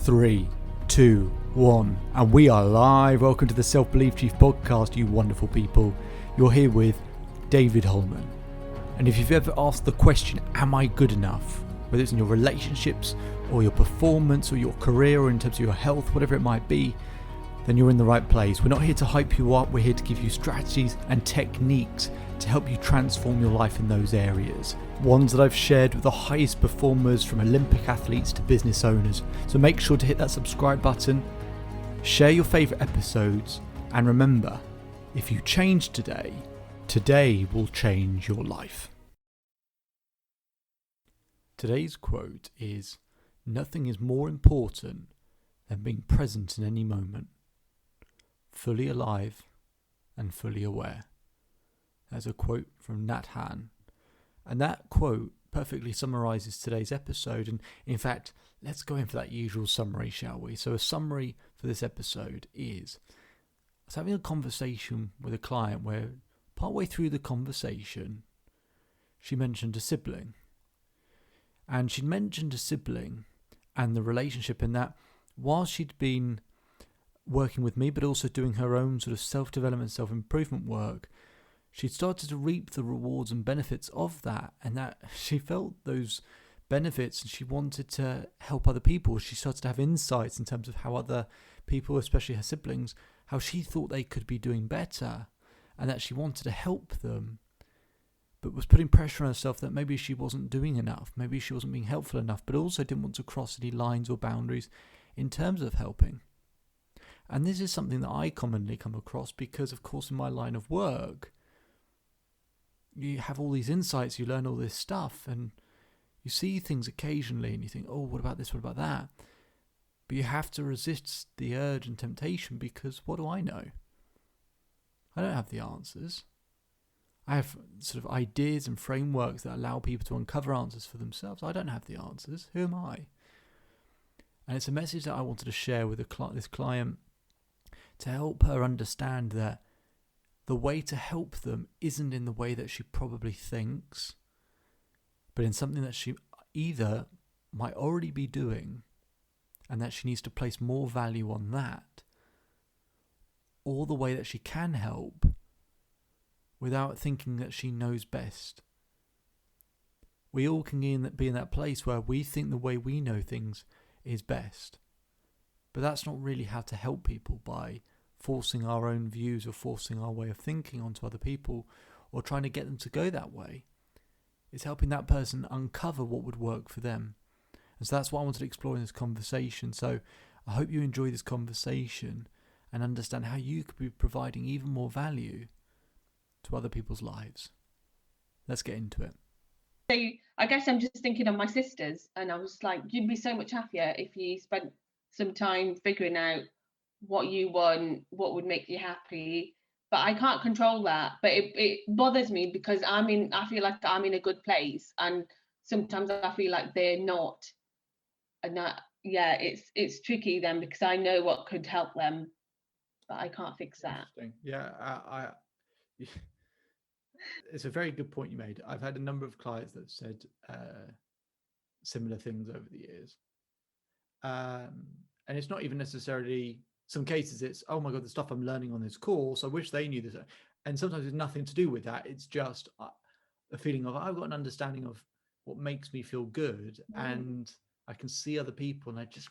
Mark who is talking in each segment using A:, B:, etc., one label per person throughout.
A: 3, 2, 1, and we are live. Welcome to the Self-Belief Chief podcast, you wonderful people. You're here with David Holman. And if you've ever asked the question, am I good enough? Whether it's in your relationships or your performance or your career or in terms of your health, whatever it might be, then you're in the right place. We're not here to hype you up. We're here to give you strategies and techniques to help you transform your life in those areas. Ones that I've shared with the highest performers, from Olympic athletes to business owners. So make sure to hit that subscribe button, share your favorite episodes, and remember, if you change today, today will change your life. Today's quote is, "Nothing is more important than being present in any moment, fully alive and fully aware." That's a quote from Nat Han. And that quote perfectly summarizes today's episode. And in fact, let's go in for that usual summary, shall we? So a summary for this episode is, I was having a conversation with a client where partway through the conversation, she mentioned a sibling. And she'd mentioned a sibling and the relationship in that while she'd been working with me, but also doing her own sort of self-development, self-improvement work, she'd started to reap the rewards and benefits of that, and that she felt those benefits and she wanted to help other people. She started to have insights in terms of how other people, especially her siblings, how she thought they could be doing better, and that she wanted to help them, but was putting pressure on herself that maybe she wasn't doing enough, maybe she wasn't being helpful enough, but also didn't want to cross any lines or boundaries in terms of helping. And this is something that I commonly come across because, of course, in my line of work, you have all these insights, you learn all this stuff, and you see things occasionally and you think, oh, what about this, what about that? But you have to resist the urge and temptation because what do I know? I don't have the answers. I have sort of ideas and frameworks that allow people to uncover answers for themselves. I don't have the answers. Who am I? And it's a message that I wanted to share with this client to help her understand that the way to help them isn't in the way that she probably thinks, but in something that she either might already be doing and that she needs to place more value on that, or the way that she can help without thinking that she knows best. We all can be in that place where we think the way we know things is best, but that's not really how to help people, by forcing our own views or forcing our way of thinking onto other people or trying to get them to go that way. It's helping that person uncover what would work for them. And so that's what I wanted to explore in this conversation. So I hope you enjoy this conversation and understand how you could be providing even more value to other people's lives. Let's get into it.
B: So I guess I'm just thinking of my sisters, and I was like, you'd be so much happier if you spent some time figuring out what you want, what would make you happy. But I can't control that. But it bothers me because I feel like I'm in a good place, and sometimes I feel like they're not. And that, yeah, it's tricky then because I know what could help them, but I can't fix that.
A: Yeah, it's a very good point you made. I've had a number of clients that said similar things over the years. And it's not even necessarily, some cases it's, oh my God, the stuff I'm learning on this course, I wish they knew this. And sometimes it's nothing to do with that. It's just a feeling of, I've got an understanding of what makes me feel good, and I can see other people, and I just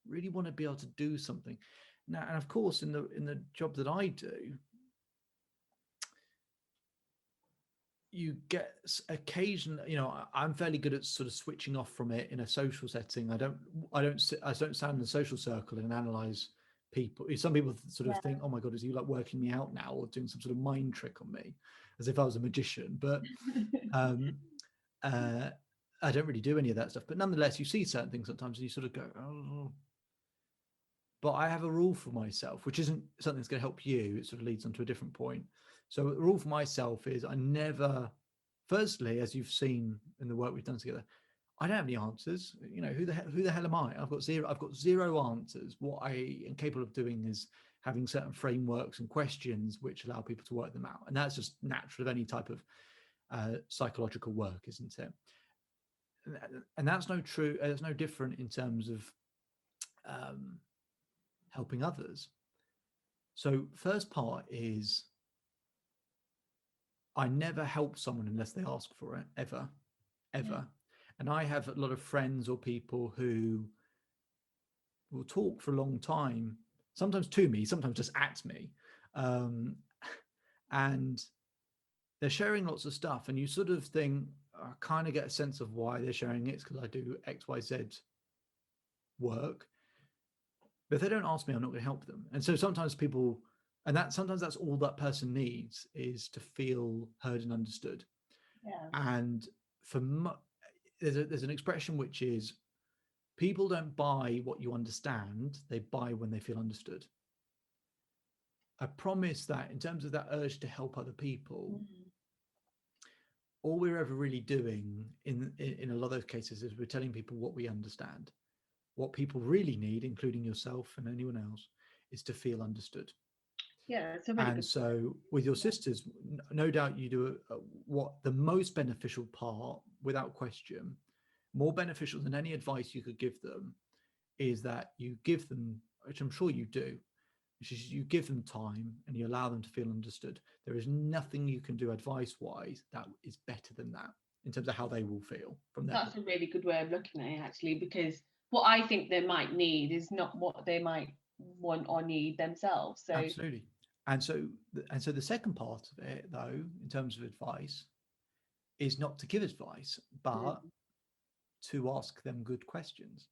A: really want to be able to do something. Now, and of course, in the job that I do, you get occasionally, I'm fairly good at sort of switching off from it in a social setting. I don't stand in a social circle and analyze people. Some people sort of think, oh my God, is he like working me out now or doing some sort of mind trick on me, as if I was a magician? But I don't really do any of that stuff. But nonetheless, you see certain things sometimes and you sort of go, oh. But I have a rule for myself, which isn't something that's going to help you. It sort of leads on to a different point. So the rule for myself is I never, firstly, as you've seen in the work we've done together, I don't have any answers. Who the hell am I? I've got zero answers. What I am capable of doing is having certain frameworks and questions which allow people to work them out. And that's just natural of any type of psychological work, isn't it? And that's no different in terms of um, helping others. So, first part is I never help someone unless they ask for it, ever,
B: Yeah.
A: ever. And I have a lot of friends or people who will talk for a long time, sometimes to me, sometimes just at me. Um, and they're sharing lots of stuff, and you sort of think, I kind of get a sense of why they're sharing it. It's because I do XYZ work. But if they don't ask me, I'm not going to help them. And so sometimes people, and that sometimes that's all that person needs is to feel heard and understood.
B: Yeah.
A: And for there's an expression which is people don't buy what you understand; they buy when they feel understood. I promise that in terms of that urge to help other people,
B: Mm.
A: all we're ever really doing in a lot of those cases is we're telling people what we understand. What people really need, including yourself and anyone else, is to feel understood.
B: Yeah, it's a really
A: And
B: good
A: so with your
B: point.
A: sisters, no doubt you do what the most beneficial part, without question, more beneficial than any advice you could give them, is that you give them, which I'm sure you do, which is you give them time and you allow them to feel understood. There is nothing you can do advice wise that is better than that in terms of how they will feel from their
B: That's
A: point.
B: a really good way of looking at it, actually, because what I think they might need is not what they might want or need themselves. So,
A: Absolutely. And so, the second part of it, though, in terms of advice, is not to give advice, but
B: mm,
A: to ask them good questions.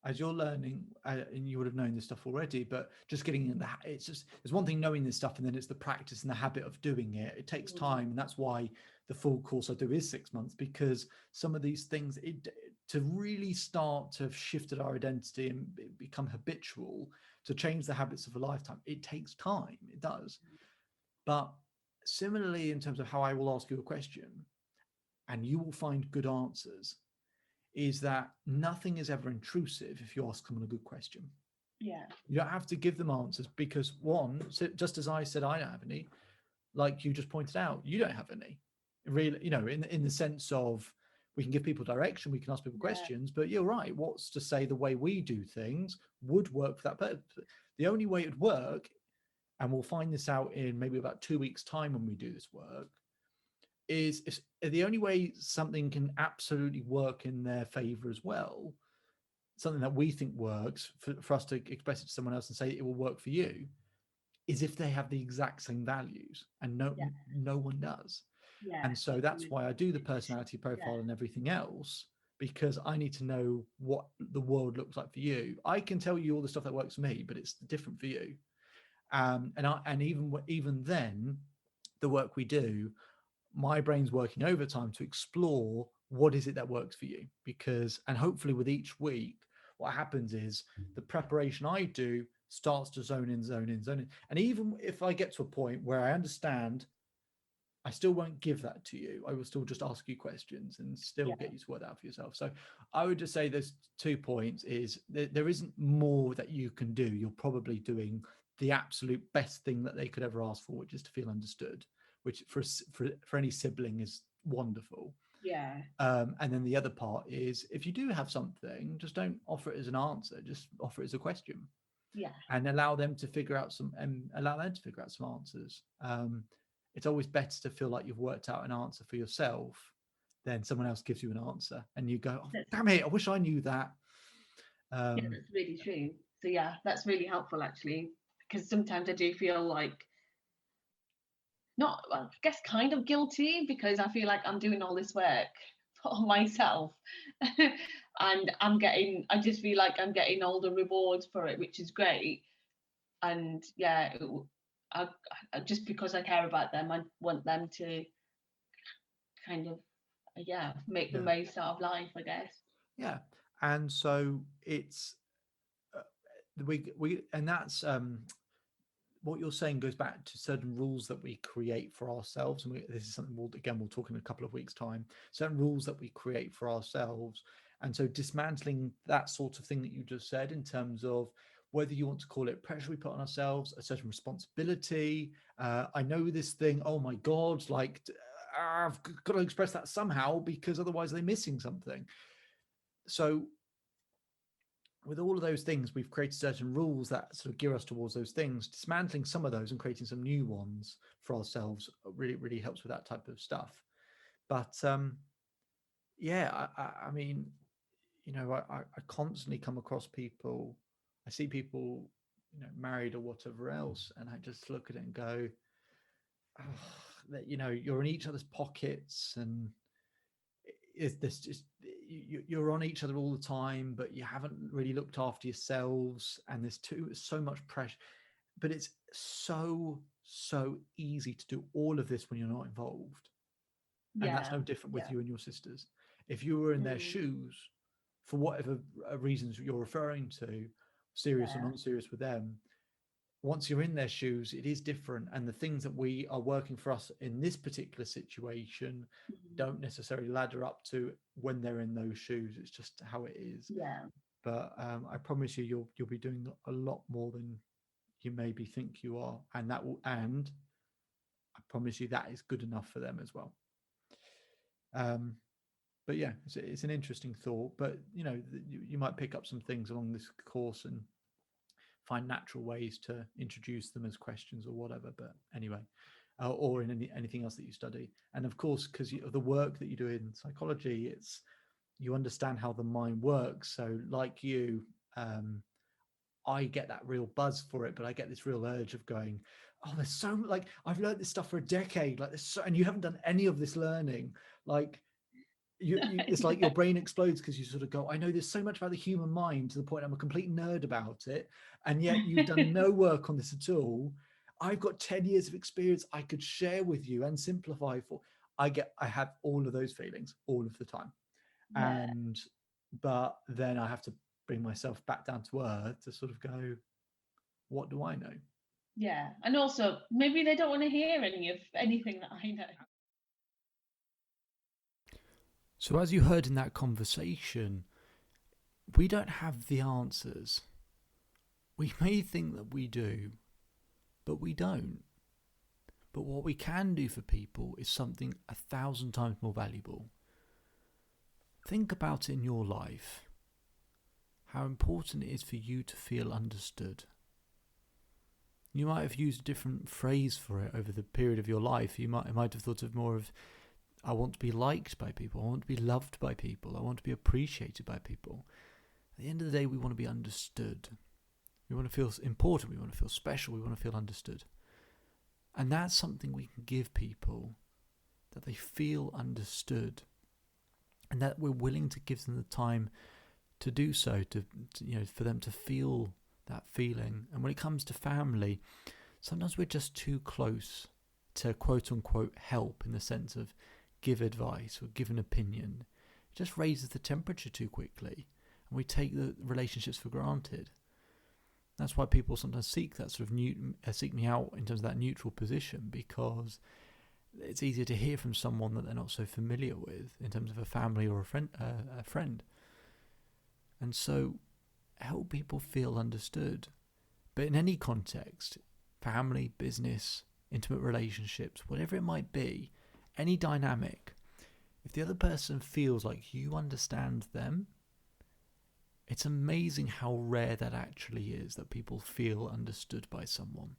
A: As you're learning, and you would have known this stuff already, but just getting in that, it's just, there's one thing knowing this stuff, and then it's the practice and the habit of doing it. It takes
B: mm,
A: time, and that's why the full course I do is 6 months, because some of these things, to really start to have shifted our identity and become habitual, to change the habits of a lifetime, it takes time. It does. But similarly, in terms of how I will ask you a question and you will find good answers, is that nothing is ever intrusive if you ask someone a good question.
B: yeah,
A: You don't have to give them answers because, one, just as I said, I don't have any, like you just pointed out, you don't have any. Really, in the sense of we can give people direction, we can ask people
B: yeah,
A: questions, but you're right. What's to say the way we do things would work for that purpose? The only way it would work, and we'll find this out in maybe about 2 weeks' time when we do this work, is if the only way something can absolutely work in their favor as well, something that we think works for us to express it to someone else and say it will work for you, is if they have the exact same values, and no
B: yeah,
A: no one does.
B: yeah,
A: And so that's why I do the personality
B: yeah,
A: profile and everything else, because I need to know what the world looks like for you. I can tell you all the stuff that works for me, but it's different for you. And even then, the work we do, my brain's working overtime to explore what is it that works for you, because and hopefully with each week what happens is the preparation I do starts to zone in, and even if I get to a point where I understand, I still won't give that to you. I will still just ask you questions and still
B: yeah,
A: get you to work that out for yourself. So I would just say there's 2 points: is there isn't more that you can do. You're probably doing the absolute best thing that they could ever ask for, which is to feel understood, which for any sibling is wonderful.
B: yeah,
A: And then the other part is, if you do have something, just don't offer it as an answer. Just offer it as a question,
B: yeah.
A: and allow them to figure out some answers. It's always better to feel like you've worked out an answer for yourself than someone else gives you an answer and you go, oh,
B: That's,
A: damn it, I wish I knew that.
B: yeah,
A: um,
B: that's really true. So yeah, that's really helpful actually, because sometimes I do feel like not, well, I guess kind of guilty because I feel like I'm doing all this work for myself and I just feel like I'm getting all the rewards for it, which is great. And yeah, I, just because I care about them, I want them to kind of, yeah, make the
A: yeah,
B: most out of life, I guess.
A: yeah. And so it's uh, we and that's what you're saying goes back to certain rules that we create for ourselves, and this is something we'll talk in a couple of weeks' time. Certain rules that we create for ourselves, and so dismantling that sort of thing that you just said, in terms of whether you want to call it pressure we put on ourselves, a certain responsibility. I know this thing. Oh my god! Like I've got to express that somehow because otherwise they're missing something. So with all of those things, we've created certain rules that sort of gear us towards those things. Dismantling some of those and creating some new ones for ourselves really, really helps with that type of stuff. But yeah, I mean, you know, I constantly come across people. I see people, you know, married or whatever else, and I just look at it and go, oh, that, you know, you're in each other's pockets, and is this just you're on each other all the time, but you haven't really looked after yourselves, and there's so much pressure. But it's so easy to do all of this when you're not involved, and that's no different with you and your sisters. If you were in their shoes, for whatever reasons you're referring to, serious or non-serious with them, once you're in their shoes, it is different. And the things that we are working for us in this particular situation don't necessarily ladder up to when they're in those shoes. It's just how it is. But I promise you, you'll be doing a lot more than you maybe think you are, and and I promise you that is good enough for them as well. But yeah, it's an interesting thought. But you know, you might pick up some things along this course and find natural ways to introduce them as questions or whatever. But anyway, or in anything else that you study. And of course, because of the work that you do in psychology, you understand how the mind works. So like you, I get that real buzz for it, but I get this real urge of going, oh, there's so, like, I've learned this stuff for a decade, like, and you haven't done any of this learning. Like, it's like your brain explodes because you sort of go, I know there's so much about the human mind to the point I'm a complete nerd about it, and yet you've done no work on this at all. I've got 10 years of experience I could share with you and simplify for. I have all of those feelings all of the time. But then I have to bring myself back down to earth to sort of go, what do I know?
B: Yeah. And also maybe they don't want to hear anything that I know.
A: So as you heard in that conversation, we don't have the answers. We may think that we do, but we don't. But what we can do for people is something 1,000 times more valuable. Think about it in your life, how important it is for you to feel understood. You might have used a different phrase for it over the period of your life. You might have thought of more of, I want to be liked by people, I want to be loved by people, I want to be appreciated by people. At the end of the day, we want to be understood. We want to feel important, we want to feel special, we want to feel understood. And that's something we can give people, that they feel understood, and that we're willing to give them the time to do so, to for them to feel that feeling. And when it comes to family, sometimes we're just too close to quote unquote help, in the sense of give advice or give an opinion. It just raises the temperature too quickly, and we take the relationships for granted. That's why people sometimes seek that sort of seek me out in terms of that neutral position, because it's easier to hear from someone that they're not so familiar with in terms of a family or a friend. And so help people feel understood. But in any context, family, business, intimate relationships, whatever it might be, any dynamic, if the other person feels like you understand them, it's amazing how rare that actually is, that people feel understood by someone.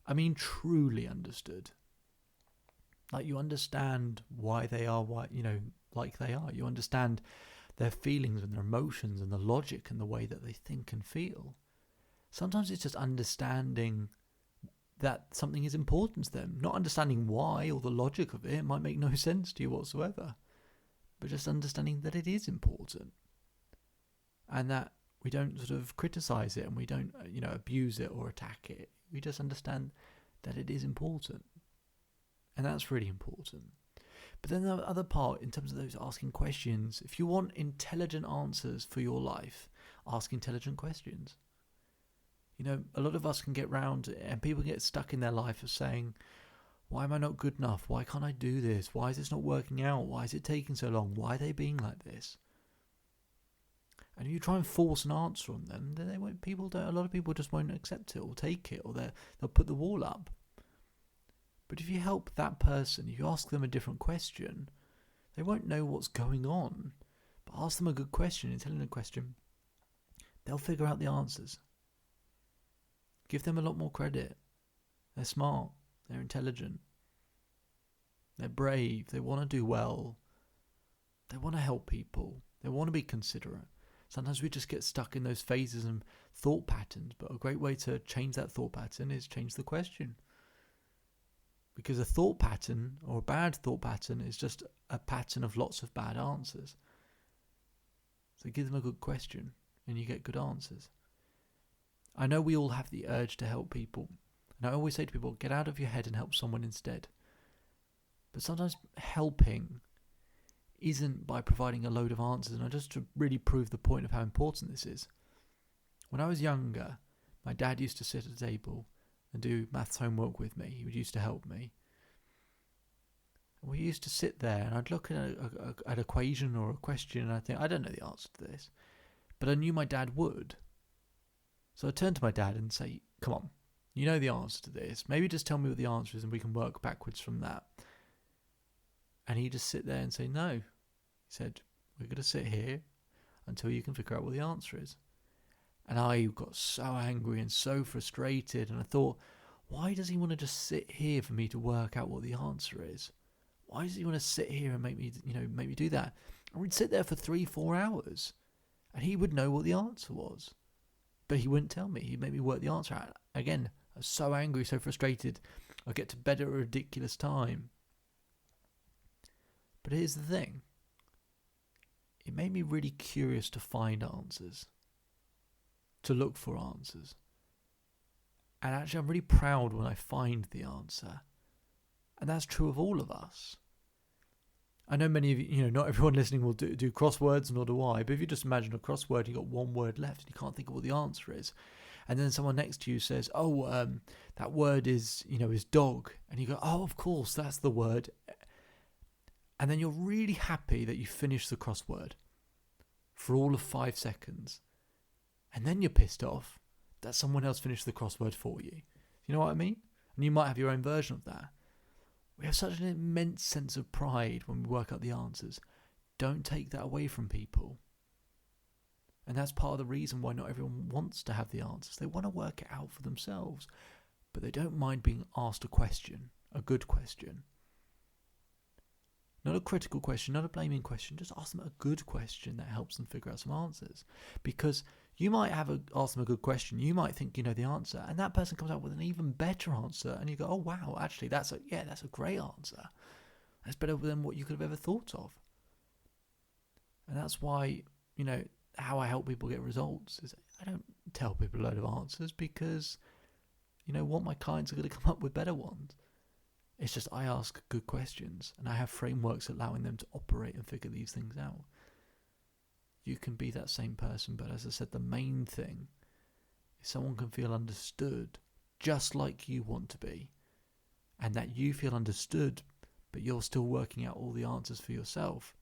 A: I mean, truly understood. Like, you understand why they are like they are. You understand their feelings and their emotions and the logic and the way that they think and feel. Sometimes it's just understanding that something is important to them. Not understanding why or the logic of it. It might make no sense to you whatsoever. But just understanding that it is important. And that we don't sort of criticize it, and we don't, abuse it or attack it. We just understand that it is important. And that's really important. But then the other part, in terms of those asking questions, if you want intelligent answers for your life, ask intelligent questions. A lot of us can get round, and people get stuck in their life of saying, why am I not good enough? Why can't I do this? Why is this not working out? Why is it taking so long? Why are they being like this? And if you try and force an answer on them, then a lot of people just won't accept it or take it, or they'll put the wall up. But if you help that person, if you ask them a different question, they won't know what's going on. But ask them a good question, intelligent question. they'll figure out the answers. Give them a lot more credit. They're smart. They're intelligent. They're brave. They want to do well. They want to help people. They want to be considerate. Sometimes we just get stuck in those phases and thought patterns, but a great way to change that thought pattern is change the question. Because a thought pattern, or a bad thought pattern, is just a pattern of lots of bad answers. So give them a good question and you get good answers. I know we all have the urge to help people. And I always say to people, get out of your head and help someone instead. But sometimes helping isn't by providing a load of answers. And just to really prove the point of how important this is. When I was younger, my dad used to sit at a table and do maths homework with me. He would used to help me. And we used to sit there and I'd look at an equation or a question and I'd think, I don't know the answer to this. But I knew my dad would. So I turned to my dad and say, come on, you know the answer to this. Maybe just tell me what the answer is and we can work backwards from that. And he'd just sit there and say, no. He said, we're going to sit here until you can figure out what the answer is. And I got so angry and so frustrated. And I thought, why does he want to just sit here for me to work out what the answer is? Why does he want to sit here and make me do that? And we'd sit there for 3-4 hours. And he would know what the answer was. But he wouldn't tell me. He'd make me work the answer out. Again, I was so angry, so frustrated. I get to bed at a ridiculous time. But here's the thing. It made me really curious to find answers. To look for answers. And actually I'm really proud when I find the answer. And that's true of all of us. I know many of you, not everyone listening will do crosswords, nor do I. But if you just imagine a crossword, you've got one word left and you can't think of what the answer is. And then someone next to you says, that word is dog. And you go, oh, of course, that's the word. And then you're really happy that you finished the crossword for all of 5 seconds. And then you're pissed off that someone else finished the crossword for you. You know what I mean? And you might have your own version of that. We have such an immense sense of pride when we work out the answers. Don't take that away from people. And that's part of the reason why not everyone wants to have the answers. They want to work it out for themselves. But they don't mind being asked a question, a good question. Not a critical question, not a blaming question. Just ask them a good question that helps them figure out some answers. Because you might ask them a good question. You might think you know the answer. And that person comes out with an even better answer. And you go, oh, wow, actually, that's a great answer. That's better than what you could have ever thought of. And that's why, how I help people get results is I don't tell people a load of answers because, what my clients are going to come up with better ones. It's just I ask good questions and I have frameworks allowing them to operate and figure these things out. You can be that same person, but as I said, the main thing is someone can feel understood just like you want to be, and that you feel understood, but you're still working out all the answers for yourself.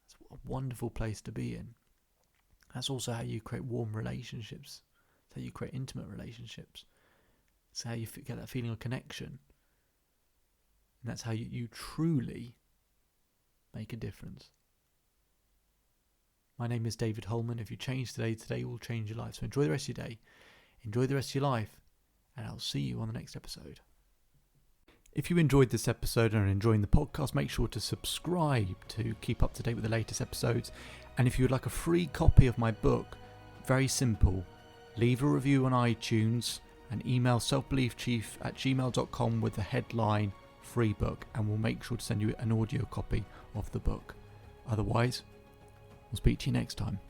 A: It's a wonderful place to be in. That's also how you create warm relationships. It's how you create intimate relationships. It's how you get that feeling of connection. And that's how you truly make a difference. My name is David Holman. If you change today will change your life. So enjoy the rest of your day. Enjoy the rest of your life. And I'll see you on the next episode. If you enjoyed this episode and are enjoying the podcast, make sure to subscribe to keep up to date with the latest episodes. And if you would like a free copy of my book, very simple. Leave a review on iTunes and email selfbeliefchief@gmail.com with the headline free book, and we'll make sure to send you an audio copy of the book. Otherwise, we'll speak to you next time.